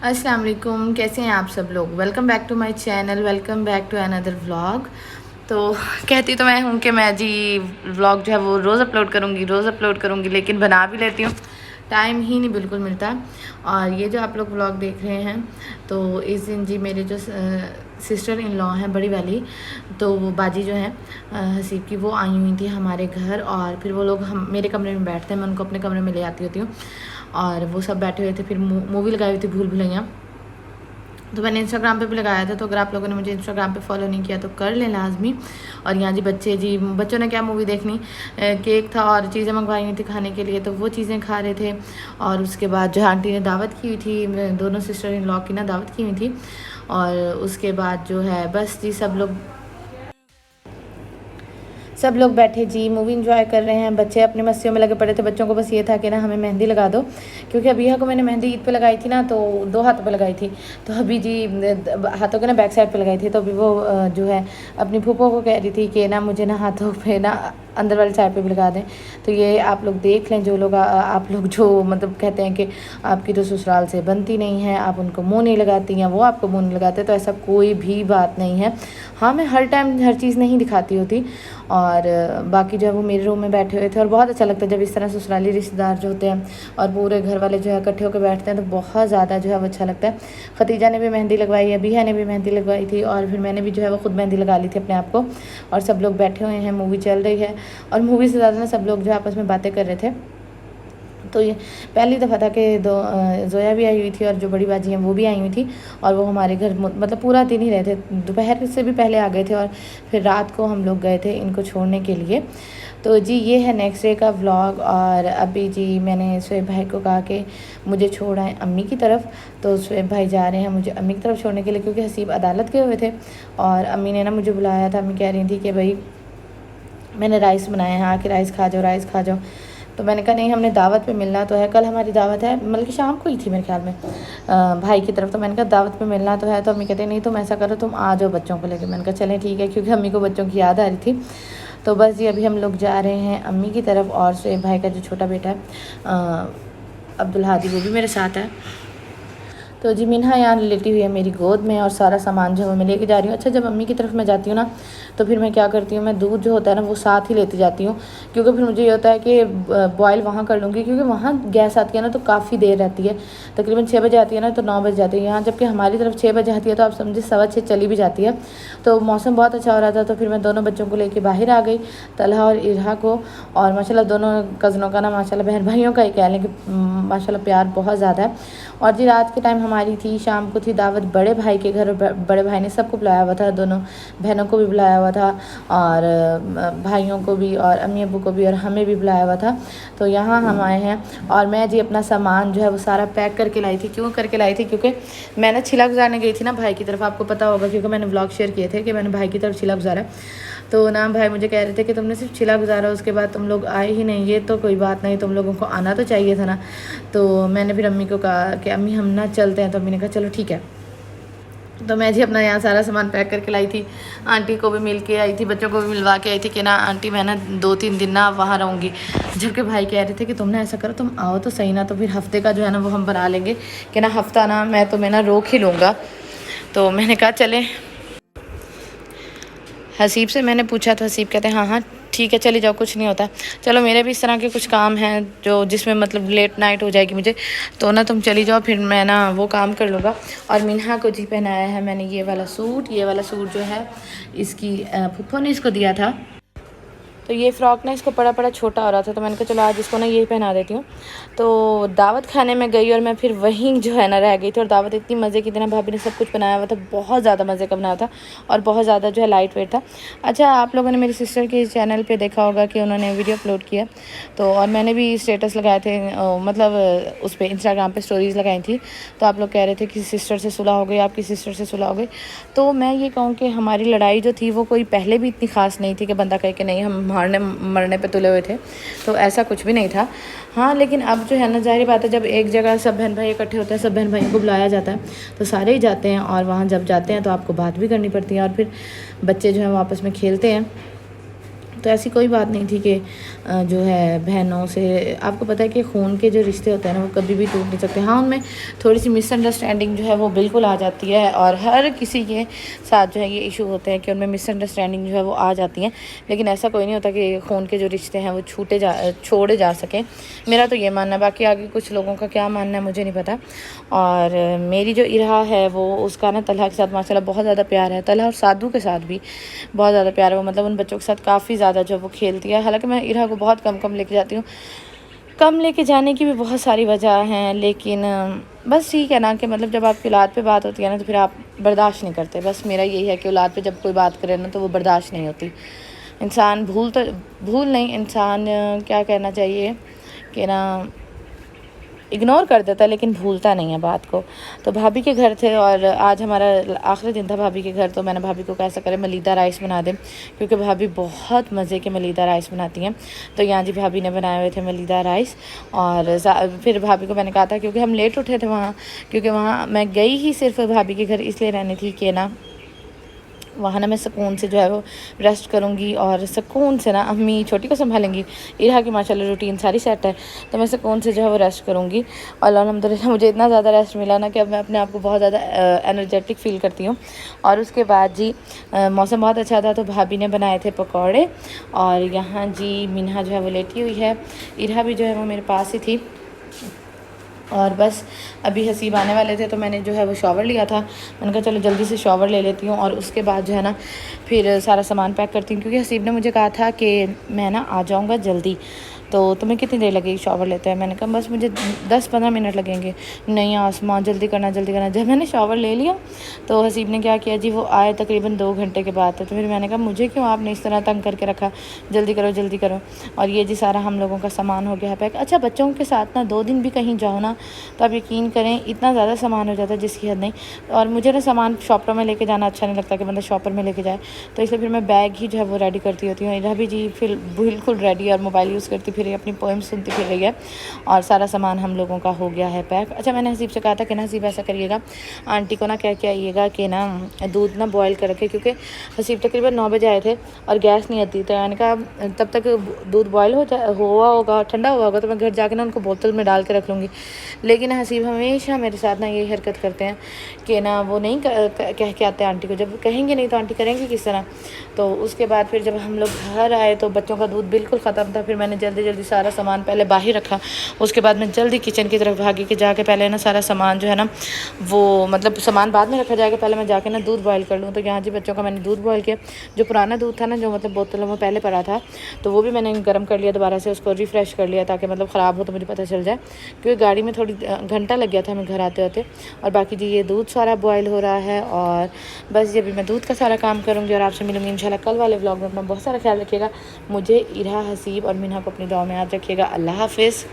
अस्सलाम वालेकुम, कैसे हैं आप सब लोग। Welcome back to my channel, welcome back to another vlog. तो कहती तो मैं हूँ कि मैं जी व्लॉग जो है वो रोज़ अपलोड करूँगी, लेकिन बना भी लेती हूँ, टाइम ही नहीं बिल्कुल मिलता। और ये जो आप लोग व्लॉग देख रहे हैं, तो इस दिन जी मेरे जो सिस्टर इन लॉ हैं बड़ी वाली, तो वो बाजी जो है हसीब की, वो आई हुई थी हमारे घर। और फिर वो लोग हम मेरे कमरे में बैठते हैं, मैं उनको अपने कमरे में ले आती होती हूँ, और वो सब बैठे हुए थे। फिर मूवी लगाई हुई थी भूल भुलैया, तो मैंने इंस्टाग्राम पे भी लगाया था। तो अगर आप लोगों ने मुझे इंस्टाग्राम पे फॉलो नहीं किया तो कर लें लाजमी। और यहाँ जी बच्चों ने क्या मूवी देखनी, केक था और चीज़ें मंगवाई हुई थी खाने के लिए, तो वो चीज़ें खा रहे थे। और उसके बाद जो आंटी ने दावत की हुई थी, दोनों सिस्टर इन लॉ की ना दावत की हुई थी। और उसके बाद जो है बस जी सब लोग बैठे जी मूवी इंजॉय कर रहे हैं। बच्चे अपनी मस्तियों में लगे पड़े थे। बच्चों को बस ये था कि ना हमें मेहंदी लगा दो, क्योंकि अभी को मैंने मेहंदी ईद पे लगाई थी ना, तो 2 हाथों पे लगाई थी। तो अभी जी हाथों के ना बैक साइड पे लगाई थी। तो अभी वो जो है अपनी फूफो को कह रही थी कि ना मुझे ना हाथों पे ना अंदर वाली साइड पे भी लगा दें। तो ये आप लोग देख लें, जो लोग आप लोग जो मतलब कहते हैं कि आपकी तो ससुराल से बनती नहीं है, आप उनको मुँह नहीं लगाती हैं, वो आपको मुँह नहीं लगाते, तो ऐसा कोई भी बात नहीं है। हाँ, मैं हर टाइम हर चीज़ नहीं दिखाती होती। और बाकी जो है वो मेरे रूम में बैठे हुए थे, और बहुत अच्छा लगता है जब इस तरह ससुराली रिश्तेदार जो होते हैं और पूरे घर वाले जो है इकट्ठे होकर बैठते हैं, तो बहुत ज़्यादा जो है वो अच्छा लगता है। खतीजा ने भी मेहंदी लगवाई है, बिहा ने भी मेहंदी लगवाई थी, और फिर मैंने भी जो है वो खुद मेहंदी लगा ली थी अपने आप को। और सब लोग बैठे हुए हैं, मूवी चल रही है, और मूवी से ज़्यादा ना सब लोग जो आपस में बातें कर रहे थे। तो ये पहली दफ़ा था कि ज़ोया भी आई हुई थी, और जो बड़ी बाजी हैं वो भी आई हुई थी। और वो हमारे घर मतलब पूरा दिन ही रहे थे, दोपहर से भी पहले आ गए थे, और फिर रात को हम लोग गए थे इनको छोड़ने के लिए। तो जी ये है नेक्स्ट डे का व्लॉग। और अभी जी मैंने शुएब भाई को कहा कि मुझे छोड़ आए अम्मी की तरफ। तो शुएब भाई जा रहे हैं मुझे अम्मी की तरफ छोड़ने के लिए, क्योंकि हसीब अदालत गए हुए थे। और अम्मी ने ना मुझे बुलाया था, अम्मी कह रही थी कि भाई मैंने राइस बनाए हैं, आके राइस खा जाओ। तो मैंने कहा नहीं, हमने दावत पे मिलना तो है, कल हमारी दावत है, मतलब कि शाम को ही थी मेरे ख्याल में भाई की तरफ। तो मैंने कहा दावत पे मिलना तो है। तो अम्मी कहते नहीं तुम ऐसा करो, तुम आ जाओ बच्चों को लेकर। मैंने कहा चलें ठीक है, क्योंकि अम्मी को बच्चों की याद आ रही थी। तो बस जी अभी हम लोग जा रहे हैं अम्मी की तरफ। और शुएब भाई का जो छोटा बेटा है अब्दुल हादी, वो भी मेरे साथ है। तो जी मिन्हा यहाँ लेटी हुई है मेरी गोद में, और सारा सामान जो है मैं लेके जा रही हूँ। अच्छा, जब अम्मी की तरफ मैं जाती हूँ ना, तो फिर मैं क्या करती हूँ, मैं दूध जो होता है ना वो साथ ही लेती जाती हूँ, क्योंकि फिर मुझे ये होता है कि बॉयल वहाँ कर लूँगी, क्योंकि वहाँ गैस आती है ना तो काफ़ी देर रहती है, तकरीबन 6 बजे आती है ना तो 9 बज जाती है यहाँ, जबकि हमारी तरफ 6 बजे आती है, तो आप समझे 6:15 चली भी जाती है। तो मौसम बहुत अच्छा हो रहा था, तो फिर मैं दोनों बच्चों को लेकर बाहर आ गई, तलहा और इरहा को। और माशाल्लाह दोनों कज़नों का ना माशाल्लाह बहन भाइयों का ही कह लें कि माशाल्लाह प्यार बहुत ज़्यादा है। और जी रात के टाइम हमारी थी, शाम को थी दावत बड़े भाई के घर। बड़े भाई ने सबको बुलाया हुआ था, दोनों बहनों को भी बुलाया हुआ था, और भाइयों को भी, और अम्मी अब्बू को भी, और हमें भी बुलाया हुआ था। तो यहाँ हम आए हैं, और मैं जी अपना सामान जो है वो सारा पैक करके लाई थी। क्यों करके लाई थी, क्योंकि मैं ना छिला गुजारने गई थी ना भाई की तरफ, आपको पता होगा क्योंकि मैंने व्लॉग शेयर किए थे कि मैंने भाई की तरफ छिला गुजारा। तो ना भाई मुझे कह रहे थे कि तुमने सिर्फ छिला गुजारा, उसके बाद तुम लोग आए ही नहीं। ये तो कोई बात नहीं, तुम लोगों को आना तो चाहिए था ना। तो मैंने फिर अम्मी को कहा कि अम्मी हम ना चलते हैं। तो अम्मी ने कहा चलो ठीक है। तो मैं जी अपना यहाँ सारा सामान पैक करके लाई थी, आंटी को भी मिल के आई थी, बच्चों को भी मिलवा के आई थी कि ना आंटी मैं ना 2-3 दिन ना वहाँ रहूँगी। जबकि भाई कह रहे थे कि तुम ना ऐसा करो, तुम आओ तो सही ना, तो फिर हफ्ते का जो है ना वो हम बना लेंगे कि ना हफ्ता ना मैं तुम्हें ना रोक ही लूँगा। तो मैंने कहा चले। हसीब से मैंने पूछा तो हसीब कहते हैं हाँ हाँ ठीक है चली जाओ, कुछ नहीं होता। चलो मेरे भी इस तरह के कुछ काम हैं जो जिसमें मतलब लेट नाइट हो जाएगी मुझे, तो ना तुम चली जाओ, फिर मैं ना वो काम कर लूँगा। और मिन्हा को जी पहनाया है मैंने ये वाला सूट जो है इसकी फूफो ने इसको दिया था। तो ये फ़्रॉक ना इसको बड़ा छोटा हो रहा था, तो मैंने कहा चलो आज इसको ना यही पहना देती हूँ। तो दावत खाने में गई, और मैं फिर वहीं जो है ना रह गई थी। और दावत इतनी मज़े की थी ना, भाभी ने सब कुछ बनाया हुआ था, बहुत ज़्यादा मज़े का बनाया था, और बहुत ज़्यादा जो है लाइट वेट था। अच्छा, आप लोगों ने मेरी सिस्टर के चैनल पर देखा होगा कि उन्होंने वीडियो अपलोड किया, तो और मैंने भी स्टेटस लगाए थे, मतलब उस पर इंस्टाग्राम पर स्टोरीज़ लगाई थी। तो आप लोग कह रहे थे कि सिस्टर से सुलह हो गई, आपकी सिस्टर से सुलह हो गई। तो मैं ये कहूँ कि हमारी लड़ाई जो थी वो कोई पहले भी इतनी ख़ास नहीं थी कि बंदा कहे कि नहीं हम मारने मरने पे तुले हुए थे, तो ऐसा कुछ भी नहीं था। हाँ, लेकिन अब जो है ना ज़ाहिर बात है, जब एक जगह सब बहन भाई इकट्ठे होते हैं, सब बहन भाइयों को बुलाया जाता है, तो सारे ही जाते हैं। और वहाँ जब जाते हैं तो आपको बात भी करनी पड़ती है, और फिर बच्चे जो हैं वो आपस में खेलते हैं। तो ऐसी कोई बात नहीं थी कि जो है बहनों से, आपको पता है कि खून के जो रिश्ते होते हैं ना वो कभी भी टूट नहीं सकते। हाँ, उनमें थोड़ी सी मिसअंडरस्टैंडिंग जो है वो बिल्कुल आ जाती है, और हर किसी के साथ जो है ये इशू होते हैं कि उनमें मिसअंडरस्टैंडिंग जो है वो आ जाती हैं, लेकिन ऐसा कोई नहीं होता कि खून के जो रिश्ते हैं वो छोड़े जा सकें। मेरा तो ये मानना है, बाकी आगे कुछ लोगों का क्या मानना है मुझे नहीं पता। और मेरी जो इरा है वो, उसका ना तलहा के साथ माशाल्लाह बहुत ज़्यादा प्यार है, तलहा और सादू के साथ भी बहुत ज़्यादा प्यार है। वो मतलब उन बच्चों के साथ काफ़ी ज़्यादा जो वो खेलती है। हालांकि मैं इरा को बहुत कम लेके जाती हूँ, कम लेके जाने की भी बहुत सारी वजह हैं, लेकिन बस ठीक है ना कि मतलब जब आपकी औलाद पे बात होती है ना तो फिर आप बर्दाश्त नहीं करते। बस मेरा यही है कि औलाद पे जब कोई बात करे ना तो वो बर्दाश्त नहीं होती। इंसान भूल नहीं, इंसान क्या कहना चाहिए कि ना इग्नोर कर देता है, लेकिन भूलता नहीं है बात को। तो भाभी के घर थे और आज हमारा आखिरी दिन था भाभी के घर, तो मैंने भाभी को कैसा करे मलीदा राइस बना दें, क्योंकि भाभी बहुत मज़े के मलीदा राइस बनाती हैं। तो यहाँ जी भाभी ने बनाए हुए थे मलीदा राइस। और फिर भाभी को मैंने कहा था, क्योंकि हम लेट उठे थे वहाँ, क्योंकि वहाँ मैं गई ही सिर्फ भाभी के घर इसलिए रहने थी कि ना वहाँ ना मैं सुकून से जो है वो रेस्ट करूँगी, और सुकून से ना अम्मी छोटी को संभालेंगी। इरा की माशाल्लाह रूटीन सारी सेट है, तो मैं सुकून से जो है वो रेस्ट करूँगी। और अल्हम्दुलिल्लाह मुझे इतना ज़्यादा रेस्ट मिला ना कि अब मैं अपने आप को बहुत ज़्यादा एनर्जेटिक फ़ील करती हूँ। और उसके बाद जी मौसम बहुत अच्छा था, तो भाभी ने बनाए थे पकौड़े। और यहाँ जी मिन्हा जो है वो लेटी हुई है, इरा भी जो है वो मेरे पास ही थी। और बस अभी हसीब आने वाले थे, तो मैंने जो है वो शॉवर लिया था। मैंने कहा चलो जल्दी से शॉवर ले लेती हूँ, और उसके बाद जो है ना फिर सारा सामान पैक करती हूँ, क्योंकि हसीब ने मुझे कहा था कि मैं ना आ जाऊँगा जल्दी, तो तुम्हें कितनी देर लगेगी शॉवर लेते हैं। मैंने कहा बस मुझे 10-15 मिनट लगेंगे। नहीं आसमां जल्दी करना जल्दी करना। जब मैंने शॉवर ले लिया तो हसीब ने क्या किया जी, वो आए तकरीबन 2 घंटे के बाद। तो फिर मैंने कहा मुझे क्यों आपने इस तरह तंग करके रखा, जल्दी करो जल्दी करो। और ये जी सारा हम लोगों का सामान हो गया है पैक। अच्छा, बच्चों के साथ ना 2 दिन भी कहीं जाओ ना तो आप यकीन करें इतना ज़्यादा सामान हो जाता है जिसकी हद नहीं। और मुझे ना सामान शॉपर में लेके जाना अच्छा नहीं लगता कि बंदा शॉपर में लेके जाए, तो इसलिए फिर मैं बैग ही जो है वो रेडी करती होती हूँ। इधर भी जी फिर बिल्कुल रेडी, और मोबाइल यूज़ करती फिर अपनी पोएम सुनती फिर रही है। और सारा सामान हम लोगों का हो गया है पैक। अच्छा, मैंने हसीब से कहा था कि ना हसीब ऐसा करिएगा, आंटी को ना कह के आइएगा कि ना दूध ना बॉयल कर रखे, क्योंकि हसीब तकरीबन 9 बजे आए थे और गैस नहीं आती। तो मैंने कहा तब तक दूध बॉयल हुआ होगा, ठंडा हुआ होगा, तो मैं घर जाके ना उनको बोतल में डाल के रख लूँगी। लेकिन हसीब हमेशा मेरे साथ ना यही हरकत करते हैं कि ना वो नहीं कह के आते आंटी को। जब कहेंगे नहीं तो आंटी करेंगी किस तरह। तो उसके बाद फिर जब हम लोग घर आए तो बच्चों का दूध बिल्कुल ख़त्म था। फिर मैंने जल्दी सारा सामान पहले बाहर रखा, उसके बाद मैं जल्दी किचन की तरफ भागी कि जाके पहले ना सारा सामान जो है ना वो मतलब सामान बाद में रखा जाएगा, पहले मैं जाके ना दूध बॉयल कर लूँ। तो यहाँ जी बच्चों का मैंने दूध बॉयल किया। जो पुराना दूध था ना, जो मतलब बोतलों में पहले पड़ा था, तो वो भी मैंने गर्म कर लिया दोबारा से, उसको रिफ़्रेश कर लिया ताकि मतलब ख़राब हो तो मुझे पता चल जाए, क्योंकि गाड़ी में थोड़ी घंटा लग गया था हमें घर आते होते। और बाकी जी ये दूध सारा बॉयल हो रहा है, और बस ये अभी मैं दूध का सारा काम करूँगी और आपसे मिलूँगी इंशाल्लाह कल वाले व्लॉग में। अपना बहुत सारा ख्याल रखिएगा। मुझे, इरा, हसीब और मिन्हा को अपनी दुआ में याद रखिएगा। अल्लाह हाफ़िज़।